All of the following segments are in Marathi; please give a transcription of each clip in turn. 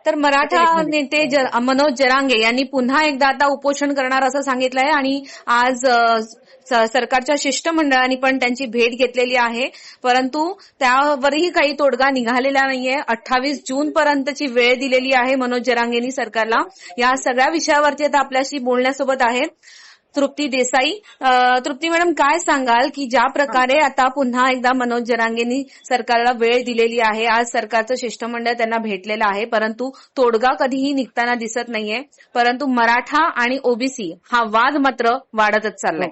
तर आता मराठा एक मिनिट. नेते मनोज जरांगे यांनी पुन्हा एकदा आता उपोषण करणार असं सांगितलंय आणि आज सरकारच्या शिष्टमंडळाने पण त्यांची भेट घेतलेली आहे. परंतु त्यावरही काही तोडगा निघालेला नाहीये. 28 जून पर्यंतची वेळ दिलेली आहे मनोज जरांगेंनी सरकारला. या सगळ्या विषयावरती आता आपल्याशी बोलण्यासोबत आहे तृप्ती देसाई. तृप्ती मॅडम, काय सांगाल की ज्या प्रकारे आता पुन्हा एकदा मनोज जरांगेंनी सरकारला वेळ दिलेली आहे, आज सरकारचं शिष्टमंडळ त्यांना भेटलेलं आहे, परंतु तोडगा कधीही निघताना दिसत नाहीये. परंतु मराठा आणि ओबीसी हा वाद मात्र वाढतच चाललाय.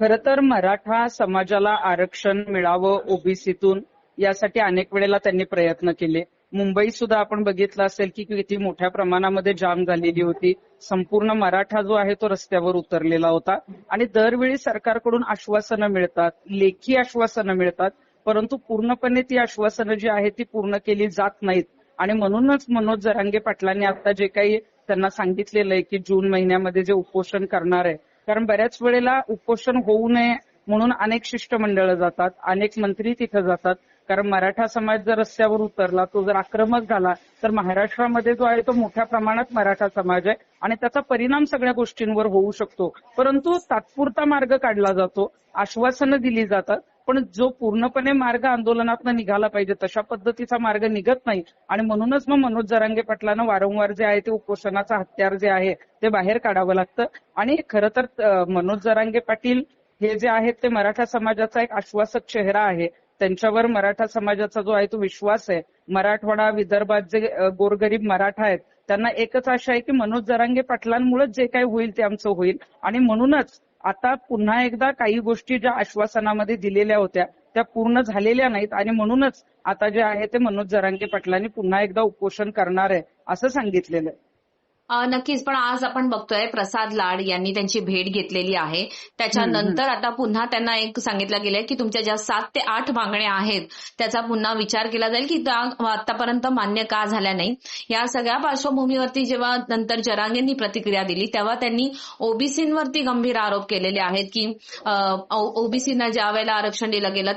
खरं तर मराठा समाजाला आरक्षण मिळावं ओबीसीतून यासाठी अनेक वेळेला त्यांनी प्रयत्न केले. मुंबई सुद्धा आपण बघितलं असेल की किती मोठ्या प्रमाणामध्ये जाम झालेली होती. संपूर्ण मराठा जो आहे तो रस्त्यावर उतरलेला होता आणि दरवेळी सरकारकडून आश्वासनं मिळतात, लेखी आश्वासनं मिळतात, परंतु पूर्णपणे ती आश्वासनं जी आहेत ती पूर्ण केली जात नाहीत. आणि म्हणूनच मनोज जरांगे पाटलांनी आता जे काही त्यांना सांगितलेलं आहे की जून महिन्यामध्ये जे उपोषण करणार आहे, कारण बऱ्याच वेळेला उपोषण होऊ नये म्हणून अनेक शिष्टमंडळ जातात, अनेक मंत्री तिथे जातात. कारण मराठा समाज जर रस्त्यावर उतरला, तो जर आक्रमक झाला तर महाराष्ट्रामध्ये जो आहे तो मोठ्या प्रमाणात मराठा समाज आहे आणि त्याचा परिणाम सगळ्या गोष्टींवर होऊ शकतो. परंतु तात्पुरता मार्ग काढला जातो, आश्वासनं दिली जातात, पण जो पूर्णपणे मार्ग आंदोलनातनं निघाला पाहिजे तशा पद्धतीचा मार्ग निघत नाही. आणि म्हणूनच मग मनोज जरांगे पाटलांना वारंवार जे आहे ते उपोषणाचं हत्यार जे आहे ते बाहेर काढावं लागतं. आणि खरं तर मनोज जरांगे पाटील हे जे आहेत ते मराठा समाजाचा एक आश्वासक चेहरा आहे. त्यांच्यावर मराठा समाजाचा जो आहे तो विश्वास आहे. मराठवाडा, विदर्भात जे गोरगरीब मराठा आहेत त्यांना एकच आशा आहे की मनोज जरांगे पाटलांमुळेच जे काही होईल ते आमचं होईल. आणि म्हणूनच आता पुन्हा एकदा काही गोष्टी ज्या आश्वासनामध्ये दिलेल्या होत्या त्या पूर्ण झालेल्या नाहीत आणि म्हणूनच आता जे आहे ते मनोज जरांगे पाटलांनी पुन्हा एकदा उपोषण करणार आहे असं सांगितलेलं आहे. नक्कीच. पण आज आपण बघतोय प्रसाद लाड यांनी त्यांची भेट घेतलेली आहे. त्याच्यानंतर आता पुन्हा त्यांना एक सांगितलं गेलंय की तुमच्या ज्या 7 ते 8 मागण्या आहेत त्याचा पुन्हा विचार केला जाईल की त्या आतापर्यंत मान्य का झाल्या नाही. या सगळ्या पार्श्वभूमीवरती जेव्हा नंतर जरांगेंनी प्रतिक्रिया दिली तेव्हा त्यांनी ओबीसींवरती गंभीर आरोप केलेले आहेत की ओबीसींना ज्या वेळेला आरक्षण दिलं गेलं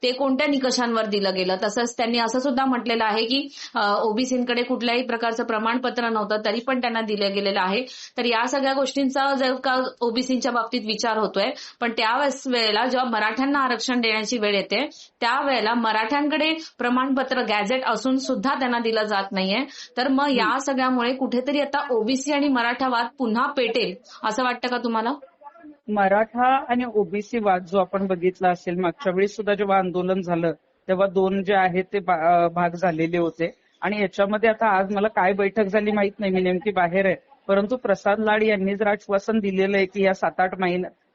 ते कोणत्या निकषांवर दिलं गेलं. तसंच त्यांनी असं सुद्धा म्हटलेलं आहे की ओबीसींकडे कुठल्याही प्रकारचं प्रमाणपत्र नव्हतं तरी पण त्यांना दिलं गेलेलं आहे. तर या सगळ्या गोष्टींचा जर का ओबीसींच्या बाबतीत विचार होतोय, पण त्या वेळेला जेव्हा मराठ्यांना आरक्षण देण्याची वेळ येते त्यावेळेला मराठ्यांकडे प्रमाणपत्र गॅझेट असून सुद्धा त्यांना दिलं जात नाहीये. तर मग या सगळ्यामुळे कुठेतरी आता ओबीसी आणि मराठा वाद पुन्हा पेटेल असं वाटतं का तुम्हाला? मराठा आणि ओबीसी वाद जो आपण बघितला असेल मागच्या वेळी सुद्धा जेव्हा आंदोलन झालं तेव्हा 2 जे आहेत ते भाग झालेले होते. आणि याच्यामध्ये आता आज मला काय बैठक झाली माहित नाही, मी नेमकी बाहेर आहे, परंतु प्रसाद लाड यांनी जर आश्वासन दिलेलं आहे की या 7-8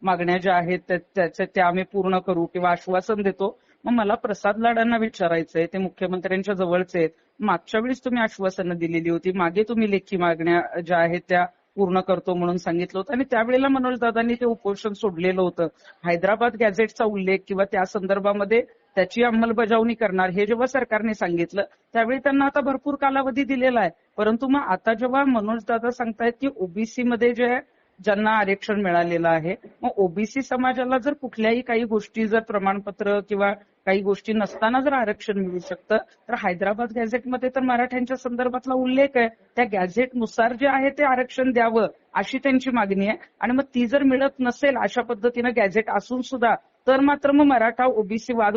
मागण्या ज्या आहेत त्या आम्ही पूर्ण करू किंवा आश्वासन देतो. मग मला प्रसाद लाडांना विचारायचंय, ते मुख्यमंत्र्यांच्या जवळचे आहेत, मागच्या वेळेस तुम्ही आश्वासनं दिलेली होती, मागे तुम्ही लेखी मागण्या ज्या आहेत त्या पूर्ण करतो म्हणून सांगितलं होतं आणि त्यावेळेला मनोज दादांनी ते उपोषण सोडलेलं होतं. हैदराबाद गॅझेटचा उल्लेख किंवा त्या संदर्भामध्ये त्याची अंमलबजावणी करणार हे जेव्हा सरकारने सांगितलं त्यावेळी त्यांना आता भरपूर कालावधी दिलेला आहे. परंतु मग आता जेव्हा मनोज दादा सांगतायत की ओबीसी मध्ये जे ज्यांना आरक्षण मिळालेलं आहे, मग ओबीसी समाजाला जर कुठल्याही काही गोष्टी जर प्रमाणपत्र किंवा काही गोष्टी नसताना जर आरक्षण मिळू शकतं तर हैदराबाद गॅझेटमध्ये तर मराठ्यांच्या संदर्भातला उल्लेख आहे. त्या गॅझेटनुसार जे आहे ते आरक्षण द्यावं अशी त्यांची मागणी आहे. आणि मग ती जर मिळत नसेल अशा पद्धतीनं गॅझेट असून सुद्धा तर मात्र मग मराठा ओबीसी वाद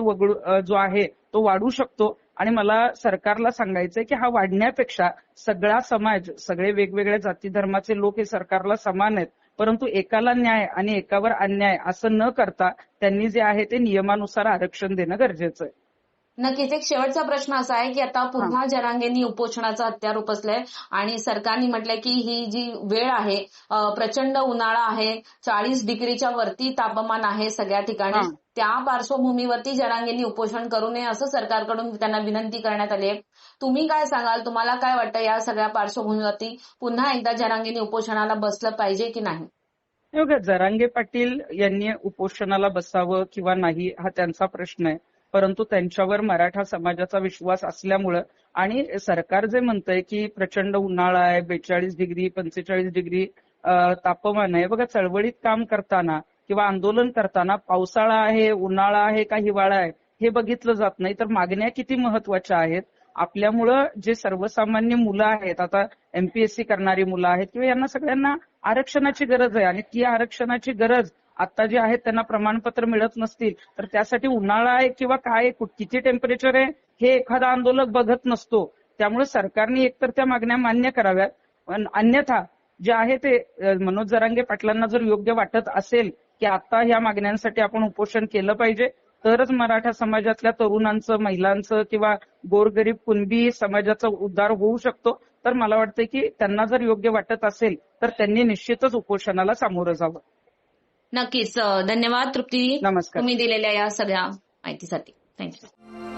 जो आहे तो वाढू शकतो. आणि मला सरकारला सांगायचंय की हा वाढण्यापेक्षा सगळा समाज, सगळे वेगवेगळ्या जाती धर्माचे लोक हे सरकारला समान आहेत, परंतु एकाला न्याय आणि एकावर अन्याय असं न करता त्यांनी जे आहे ते नियमानुसार आरक्षण देणं गरजेचं आहे. नक्कीच. एक शेवटचा प्रश्न असा आहे की आता पुन्हा जरांगेंनी उपोषणाचं हत्यार उपसलंय आणि सरकारने म्हटलंय की ही जी वेळ आहे, प्रचंड उन्हाळा आहे, 40 डिग्रीच्या वरती तापमान आहे सगळ्या ठिकाणी, त्या पार्श्वभूमीवरती जरांगेंनी उपोषण करू नये असं सरकारकडून त्यांना विनंती करण्यात आली आहे. तुम्ही काय सांगाल? तुम्हाला काय वाटतं या सगळ्या पार्श्वभूमीवरती पुन्हा एकदा जरांगेंनी उपोषणाला बसलं पाहिजे की नाही? जरांगे पाटील यांनी उपोषणाला बसावं किंवा नाही हा त्यांचा प्रश्न आहे, परंतु त्यांच्यावर मराठा समाजाचा विश्वास असल्यामुळं आणि सरकार जे म्हणतंय की प्रचंड उन्हाळा आहे, 42 डिग्री 45 डिग्री तापमान आहे. बघा, चळवळीत काम करताना किंवा आंदोलन करताना पावसाळा आहे, उन्हाळा आहे का हिवाळा आहे हे बघितलं जात नाही, तर मागण्या किती महत्वाच्या आहेत. आपल्यामुळं जे सर्वसामान्य मुलं आहेत, आता एमपीएससी करणारी मुलं आहेत किंवा यांना सगळ्यांना आरक्षणाची गरज आहे आणि ती आरक्षणाची गरज आता जे आहेत त्यांना प्रमाणपत्र मिळत नसतील तर त्यासाठी उन्हाळा आहे किंवा काय किती टेम्परेचर आहे हे एखादा आंदोलक बघत नसतो. त्यामुळे सरकारने एकतर त्या मागण्या मान्य कराव्यात, पण अन्यथा जे आहे ते मनोज जरांगे पाटलांना जर योग्य वाटत असेल की आता ह्या मागण्यांसाठी आपण उपोषण केलं पाहिजे तरच मराठा समाजातल्या तरुणांचं, महिलांचं किंवा गोरगरीब कुणबी समाजाचा उद्धार होऊ शकतो, तर मला वाटतं की त्यांना जर योग्य वाटत असेल तर त्यांनी निश्चितच उपोषणाला सामोरं जावं. नक्कीच. धन्यवाद तृप्ती, नमस्कार. तुम्ही दिलेल्या या सगळ्या माहितीसाठी. थँक्यू.